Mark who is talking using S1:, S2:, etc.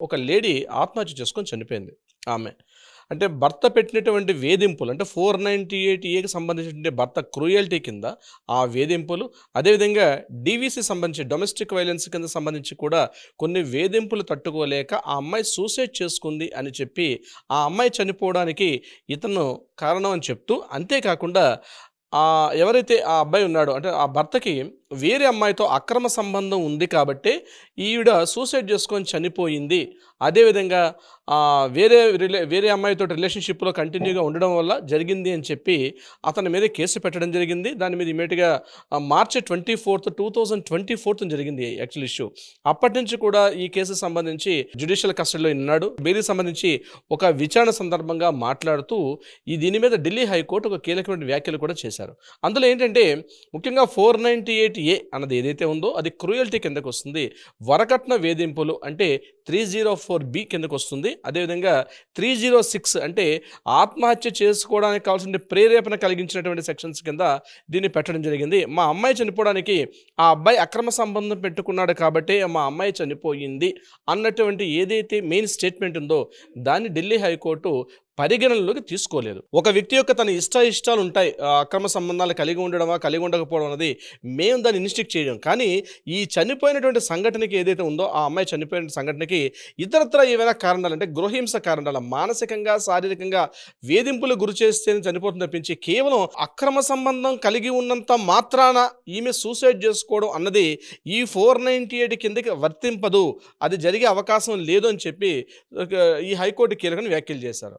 S1: ఒక లేడీ ఆత్మహత్య చేసుకొని చనిపోయింది ఆమె. అంటే భర్త పెట్టినటువంటి వేధింపులు అంటే 498 ఏకి సంబంధించినటువంటి భర్త క్రూయల్టీ కింద ఆ వేధింపులు, అదేవిధంగా డీవీసీ సంబంధించి డొమెస్టిక్ వైలెన్స్ కింద సంబంధించి కూడా కొన్ని వేధింపులు తట్టుకోలేక ఆ అమ్మాయి సూసైడ్ చేసుకుంది అని చెప్పి, ఆ అమ్మాయి చనిపోవడానికి ఇతను కారణం అని చెప్తూ, అంతేకాకుండా ఎవరైతే ఆ అబ్బాయి ఉన్నాడో అంటే ఆ భర్తకి వేరే అమ్మాయితో అక్రమ సంబంధం ఉంది కాబట్టే ఈవిడ సూసైడ్ చేసుకొని చనిపోయింది. అదేవిధంగా వేరే అమ్మాయితో రిలేషన్‌షిప్‌లో కంటిన్యూగా ఉండడం వల్ల జరిగింది అని చెప్పి అతని మీద కేసు పెట్టడం జరిగింది. దాని మీద ఇమ్మీడియేట్‌గా మార్చ్ 24, 2024 జరిగింది యాక్చువల్ ఇష్యూ. అప్పటినుంచి కూడా ఈ కేసుకి సంబంధించి జ్యుడిషియల్ కస్టడీలో ఉన్నాడు. బెయిల్‌కి సంబంధించి ఒక విచారణ సందర్భంగా మాట్లాడుతూ దీని మీద ఢిల్లీ హైకోర్టు ఒక కీలకమైన వ్యాఖ్యలు కూడా చేశారు. అందులో ఏంటంటే ముఖ్యంగా 498 అన్నది ఏదైతే ఉందో అది క్రూయల్టీ కిందకొస్తుంది. వరకట్న వేధింపులు అంటే 304 కిందకొస్తుంది. అదేవిధంగా 306 అంటే ఆత్మహత్య చేసుకోవడానికి కావాల్సిన ప్రేరేపణ కలిగించినటువంటి సెక్షన్స్ కింద దీన్ని పెట్టడం జరిగింది. మా అమ్మాయి చనిపోవడానికి ఆ అబ్బాయి అక్రమ సంబంధం పెట్టుకున్నాడు కాబట్టే మా అమ్మాయి చనిపోయింది అన్నటువంటి ఏదైతే మెయిన్ స్టేట్మెంట్ ఉందో దాన్ని ఢిల్లీ హైకోర్టు పరిగణనలోకి తీసుకోలేదు. ఒక వ్యక్తి యొక్క తన ఇష్టాలు ఉంటాయి. అక్రమ సంబంధాలు కలిగి ఉండడమా, కలిగి ఉండకపోవడం అనేది మేము దాన్ని ఇన్స్ట్రిక్ట్ చేయడం. కానీ ఈ చనిపోయినటువంటి సంఘటనకి ఏదైతే ఉందో ఆ అమ్మాయి చనిపోయిన సంఘటనకి ఇతరత్ర ఏవైనా కారణాలు అంటే గృహహింస కారణాల మానసికంగా, శారీరకంగా వేధింపులు గురి చేస్తేనే చనిపోతుంది తప్పించి కేవలం అక్రమ సంబంధం కలిగి ఉన్నంత మాత్రాన ఈమె సూసైడ్ చేసుకోవడం అన్నది ఈ 498 కిందకి వర్తింపదు. అది జరిగే అవకాశం లేదు అని చెప్పి ఈ హైకోర్టు కీలకమైన వ్యాఖ్యలు చేశారు.